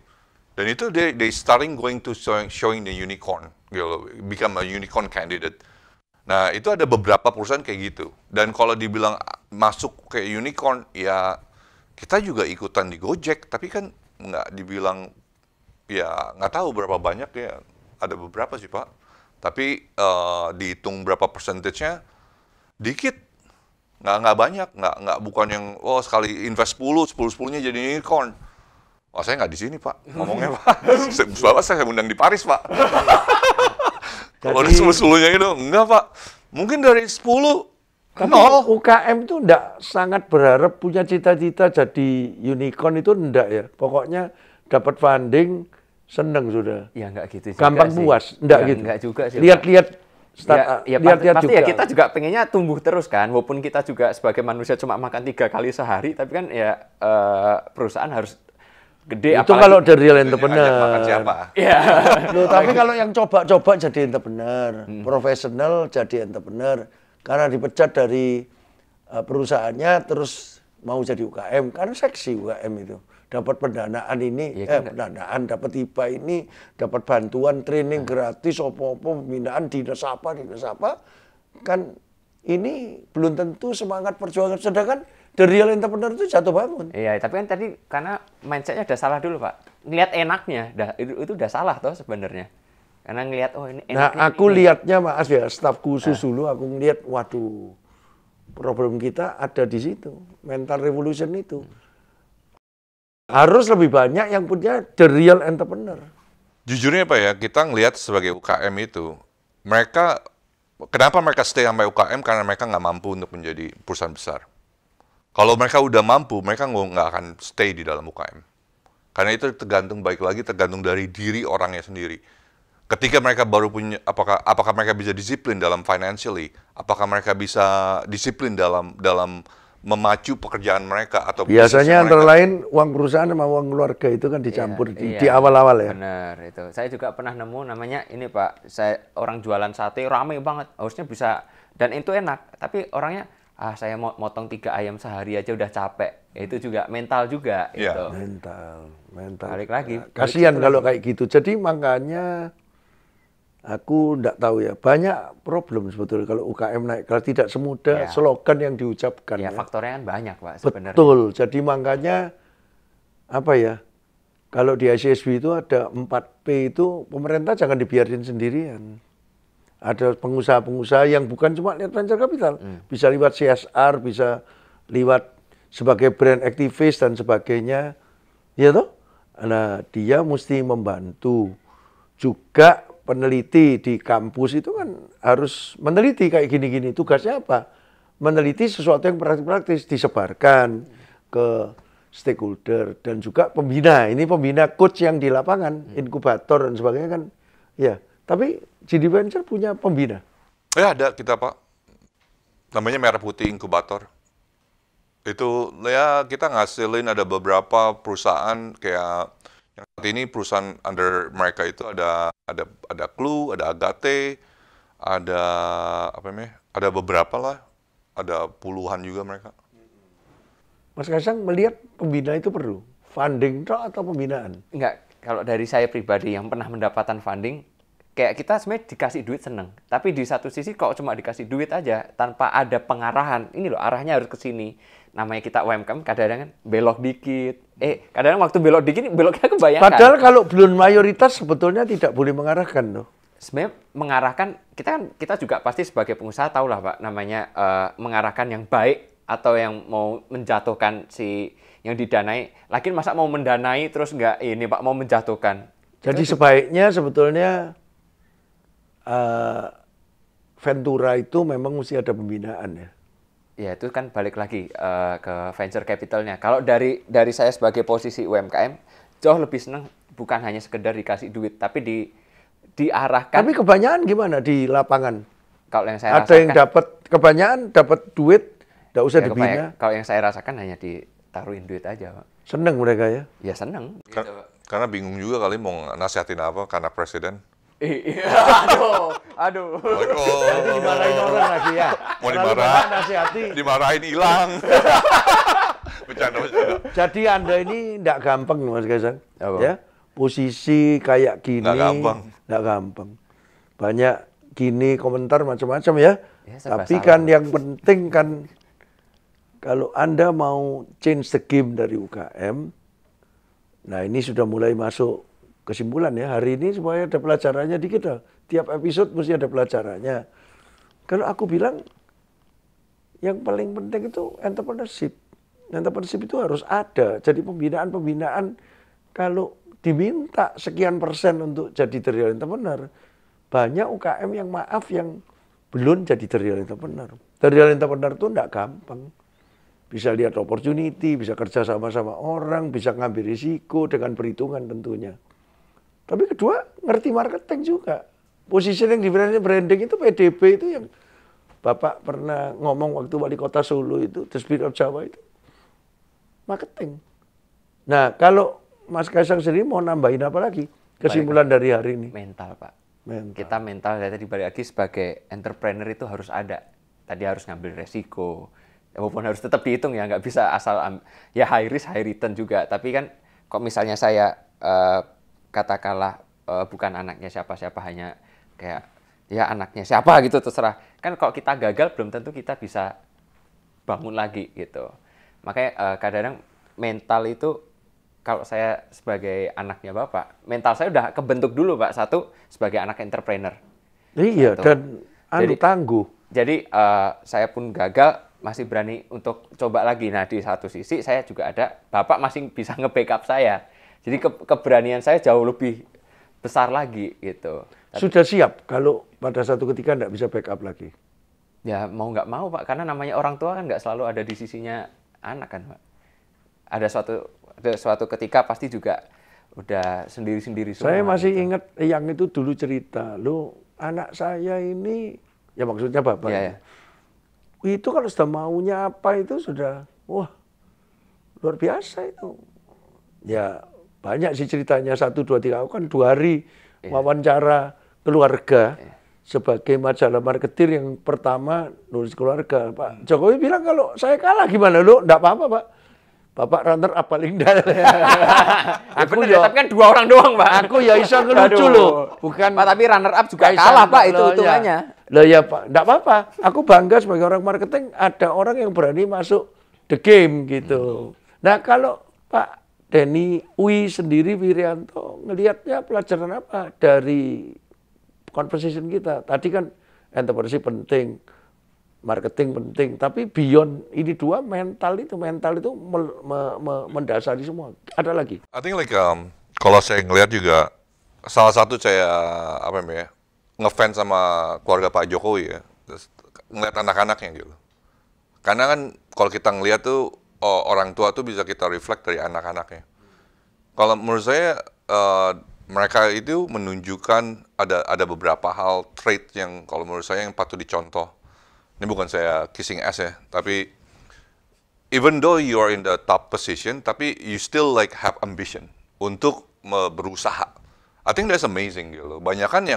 Dan itu they starting going to showing the unicorn, gitu loh, become a unicorn candidate. Nah itu ada beberapa perusahaan kayak gitu. Dan kalau dibilang masuk kayak unicorn, ya kita juga ikutan di Gojek, tapi kan nggak dibilang, ya nggak tahu berapa banyak ya. Ada beberapa sih Pak. Tapi dihitung berapa persentage-nya, dikit. Nggak banyak, nggak bukan yang sekali invest 10-10-nya jadi unicorn. Oh saya nggak di sini Pak, ngomongnya Pak. Bapak saya undang di Paris Pak. Kalau udah 10-10-nya itu, enggak Pak. Mungkin dari 10,
Tapi
nol.
UKM itu enggak sangat berharap punya cita-cita jadi unicorn itu enggak ya. Pokoknya dapat funding, seneng sudah.
Ya nggak gitu juga
Gampang
sih.
puas, enggak
Ya,
gitu.
nggak juga sih, Pak.
Lihat-lihat startup,
Ya
lihat-lihat
pasti
juga.
ya kita juga pengennya tumbuh terus kan, walaupun kita juga sebagai manusia cuma makan 3 kali sehari, tapi kan ya perusahaan harus gede.
Itu
apalagi-
kalau the real
Ngajak makan
entrepreneur.
siapa?
ya
Loh, tapi kalau yang coba-coba jadi entrepreneur, profesional jadi entrepreneur, karena dipecat dari perusahaannya terus mau jadi UKM, karena seksi UKM itu. Dapat pendanaan ini,
Ya, kan
pendanaan, dapat hibah ini, dapat bantuan training gratis, opo-opo, pembinaan dinas apa, kan ini belum tentu semangat perjuangan. Sedangkan the real entrepreneur itu jatuh bangun.
Iya, tapi kan tadi karena mindsetnya udah salah dulu Pak. Ngelihat enaknya, itu udah salah toh sebenarnya. Karena ngelihat ini
Nah,
enaknya.
aku lihatnya maaf ya, staf khusus dulu aku ngelihat, waduh, problem kita ada di situ, mental revolution itu. Harus lebih banyak yang punya the real entrepreneur.
Jujurnya Pak ya, kita ngelihat sebagai UKM itu, kenapa mereka stay sampai UKM? Karena mereka nggak mampu untuk menjadi perusahaan besar. Kalau mereka udah mampu, mereka nggak akan stay di dalam UKM. Karena itu tergantung, baik lagi tergantung dari diri orangnya sendiri. Ketika mereka baru punya, apakah mereka bisa disiplin dalam financially? Apakah mereka bisa disiplin dalam memacu pekerjaan mereka atau
Biasanya
bisnisnya
antara
mereka?
lain uang perusahaan sama uang keluarga itu kan dicampur
Iya,
di awal-awal ya.
Benar itu. Saya juga pernah nemu namanya ini Pak. Saya orang jualan sate rame banget. Harusnya bisa dan itu enak. Tapi orangnya saya mau motong 3 ayam sehari aja udah capek. Itu juga mental juga
Iya.
itu.
Mental.
Balik lagi.
Kasihan kalau kayak gitu. Jadi makanya aku enggak tahu ya, banyak problem sebetulnya kalau UKM naik kelas, tidak semudah
Ya.
slogan yang diucapkan.
Ya
Ya.
faktornya kan banyak Pak sebenarnya.
Betul. Jadi makanya apa ya? Kalau di ICSB itu ada 4P itu pemerintah jangan dibiarin sendirian. Ada pengusaha-pengusaha yang bukan cuma lihat venture capital, bisa lewat CSR, bisa lewat sebagai brand aktivis dan sebagainya. Ya toh? Nah, dia mesti membantu. Juga peneliti di kampus itu kan harus meneliti kayak gini-gini. Tugasnya apa? Meneliti sesuatu yang praktis-praktis, disebarkan ke stakeholder dan juga pembina. Ini pembina coach yang di lapangan, inkubator dan sebagainya kan. Ya, tapi GD Venture punya pembina.
Ya ada kita Pak, namanya Merah Putih Inkubator. Itu ya kita ngasilin ada beberapa perusahaan kayak yang saat ini perusahaan under mereka itu ada Clue, ada Agate, ada apa namanya? Ada beberapa lah, ada puluhan juga mereka.
Mas Kaisang melihat pembina itu perlu funding toh atau pembinaan?
Enggak, kalau dari saya pribadi yang pernah mendapatkan funding, kayak kita sebenarnya dikasih duit seneng, tapi di satu sisi kok cuma dikasih duit aja tanpa ada pengarahan. Ini loh arahnya harus ke sini. Namanya kita UMKM kadang-kadang kan belok dikit. Kadang-kadang waktu belok dikit beloknya kebanyakan.
Padahal kalau belum mayoritas sebetulnya tidak boleh mengarahkan loh.
Sebenarnya mengarahkan, kita juga pasti sebagai pengusaha tahu lah Pak, namanya mengarahkan yang baik atau yang mau menjatuhkan si yang didanai. Lagi masa mau mendanai terus nggak ini Pak, mau menjatuhkan.
Jadi sebaiknya sebetulnya Ventura itu memang mesti ada pembinaan ya.
Ya itu kan balik lagi ke venture capitalnya. Kalau dari saya sebagai posisi UMKM, jauh lebih senang bukan hanya sekedar dikasih duit, tapi diarahkan.
Tapi kebanyakan gimana di lapangan?
Kalau yang saya
ada yang dapat kebanyakan dapat duit, nggak usah dibina.
Kalau yang saya rasakan hanya ditaruhin duit aja, Pak.
Seneng mereka ya?
Ya seneng.
Karena bingung juga kali mau nasihatin apa karena presiden.
Aduh.
Nanti dimarahin orang lagi ya.
Mau dimarahin hilang. Bercanda.
Jadi Anda ini nggak gampang Mas Kaisang.
Apa?
Ya, posisi kayak gini.
Nggak
gampang. Banyak gini komentar macam-macam ya. Tapi
salah.
kan yang penting kan kalau Anda mau change the game dari UKM, nah ini sudah mulai masuk kesimpulan ya, hari ini supaya ada pelajarannya di kita. Tiap episode mesti ada pelajarannya. Kalau aku bilang, yang paling penting itu entrepreneurship. Entrepreneurship itu harus ada. Jadi pembinaan-pembinaan, kalau diminta sekian persen untuk jadi serial entrepreneur, banyak UKM yang yang belum jadi serial entrepreneur. Serial entrepreneur itu enggak gampang. Bisa lihat opportunity, bisa kerja sama-sama orang, bisa ngambil risiko dengan perhitungan tentunya. Tapi kedua, ngerti marketing juga. Positioning di branding itu PDB itu yang Bapak pernah ngomong waktu wali kota Solo itu, The Spirit of Jawa itu. Marketing. Nah, kalau Mas Kaisang sendiri mau nambahin apa lagi? Kesimpulan dari hari ini.
Mental, Pak.
Mental.
Kita mental, tadi balik lagi sebagai entrepreneur itu harus ada. Tadi harus ngambil resiko. Walaupun harus tetap dihitung ya, nggak bisa asal ya high risk, high return juga. Tapi kan kok misalnya saya katakanlah bukan anaknya siapa-siapa, hanya kayak ya anaknya siapa gitu terserah. Kan kalau kita gagal belum tentu kita bisa bangun lagi gitu. Makanya kadang-kadang mental itu kalau saya sebagai anaknya Bapak, mental saya udah kebentuk dulu Pak. Satu sebagai anak entrepreneur.
Iya,
Satu.
dan tangguh.
Jadi saya pun gagal masih berani untuk coba lagi. Nah di satu sisi saya juga ada Bapak masih bisa nge-backup saya. Jadi keberanian saya jauh lebih besar lagi gitu.
Sudah siap kalau pada satu ketika nggak bisa backup lagi?
Ya mau nggak mau Pak, karena namanya orang tua kan nggak selalu ada di sisinya anak kan Pak. Ada suatu ketika pasti juga udah sendiri-sendiri semua.
Saya masih
gitu.
ingat yang itu dulu cerita, lo anak saya ini, ya maksudnya Bapak.
Ya.
Itu kalau sudah maunya apa itu sudah, wah luar biasa itu. Ya banyak sih ceritanya, 1, 2, 3, aku kan 2 hari wawancara keluarga sebagai majalah marketing yang pertama nulis keluarga. Pak Jokowi bilang kalau saya kalah gimana lo? Enggak apa-apa Pak. Bapak runner up paling dah.
Aku ya, tapi kan 2 orang doang Pak.
Aku ya iso ngelucu loh. Bukan
Pak, tapi runner up juga kalah Pak, itu hitungannya.
Loh ya Pak, enggak apa-apa. Aku bangga sebagai orang marketing ada orang yang berani masuk the game gitu. Nah kalau Pak Denny Uy sendiri Wirianto ngelihatnya pelajaran apa dari conversation kita? Tadi kan entrepreneurship penting, marketing penting, tapi beyond ini 2 mental itu mendasari semua. Ada lagi?
I think like kalau saya ngelihat juga salah satu saya ngefans sama keluarga Pak Jokowi ya, ngelihat anak-anaknya gitu. Karena kan kalau kita ngelihat tuh orang tua tuh bisa kita reflect dari anak-anaknya. Kalau menurut saya mereka itu menunjukkan ada beberapa hal trait yang kalau menurut saya yang patut dicontoh. Ini bukan saya kissing ass ya, tapi even though you are in the top position, tapi you still like have ambition untuk berusaha. I think that's amazing gitu. Banyakan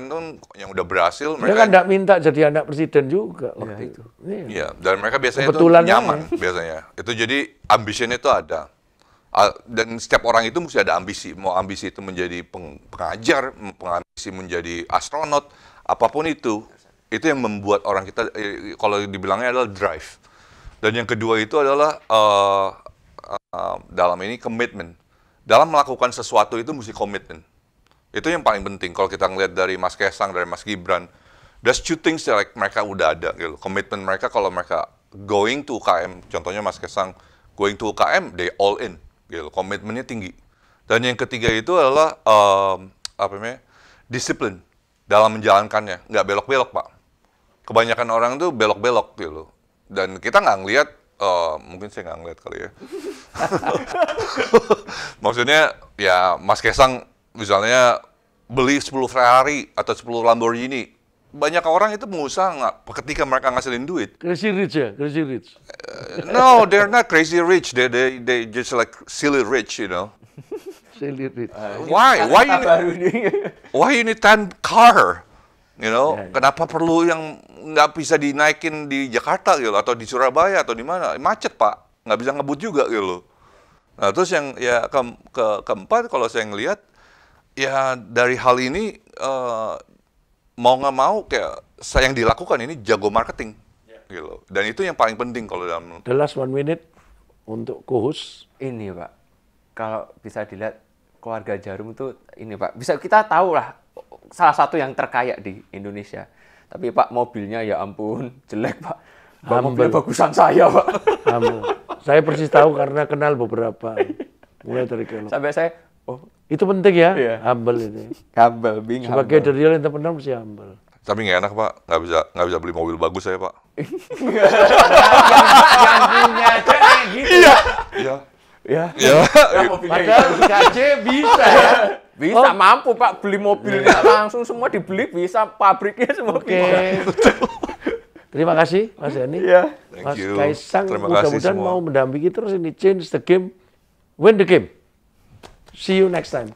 tuh yang udah berhasil
mereka kan enggak minta jadi anak presiden juga waktu itu.
Iya, dan mereka biasanya itu nyaman biasanya. Itu jadi ambitionnya itu ada. Dan setiap orang itu mesti ada ambisi. Mau ambisi itu menjadi pengajar, menjadi astronot, apapun itu yang membuat orang kita, kalau dibilangnya adalah drive. Dan yang kedua itu adalah dalam ini komitmen. Dalam melakukan sesuatu itu mesti komitmen. Itu yang paling penting. Kalau kita ngelihat dari Mas Kaisang, dari Mas Gibran, there's two things that like mereka udah ada gitu. Komitmen mereka kalau mereka going to UKM, contohnya Mas Kaisang going to UKM, they all in gitu. Komitmennya tinggi. Dan yang ketiga itu adalah disiplin dalam menjalankannya, nggak belok-belok, Pak. Kebanyakan orang tuh belok-belok gitu. Dan kita nggak ngelihat, mungkin saya nggak ngelihat kali ya. Maksudnya ya Mas Kaisang misalnya beli 10 Ferrari atau 10 Lamborghini, banyak orang itu pengusaha nggak ketika mereka ngasilin duit.
Crazy rich ya, crazy rich.
No, they're not crazy rich. They just like silly rich, you know.
Silly rich.
Why you need 10 car? You know, kenapa perlu yang nggak bisa dinaikin di Jakarta gitu, atau di Surabaya atau di mana? Macet, Pak. Nggak bisa ngebut juga gitu. Nah, terus yang ya keempat kalau saya ngelihat, ya dari hal ini mau nggak mau kayak yang dilakukan ini jago marketing, gitu. Dan itu yang paling penting kalau dalam.
The last 1 minute untuk co-host.
Ini Pak, kalau bisa dilihat keluarga Djarum itu ini Pak, bisa kita tahu lah salah satu yang terkaya di Indonesia. Tapi Pak mobilnya ya ampun jelek Pak. Mobilnya bagusan saya Pak.
Saya persis tahu karena kenal beberapa. Mulai dari kelok.
Sampai saya,
itu penting ya,
iya.
humble itu.
Humble, being
Sebagai
humble.
the real entrepreneur mesti humble.
Tapi nggak enak, Pak. Nggak bisa beli mobil bagus saya, Pak.
Yang punya aja kayak gitu.
Iya.
Ya.
Padahal KC bisa ya.
Bisa, mampu Pak beli mobilnya langsung semua dibeli, bisa pabriknya semua.
Oke. Terima kasih Mas Yani.
Iya.
Mas
Thank you.
Kaisang
Terima kasih
mudah-mudahan
semua.
mau mendampingi terus ini, change the game, win the game. See you next time.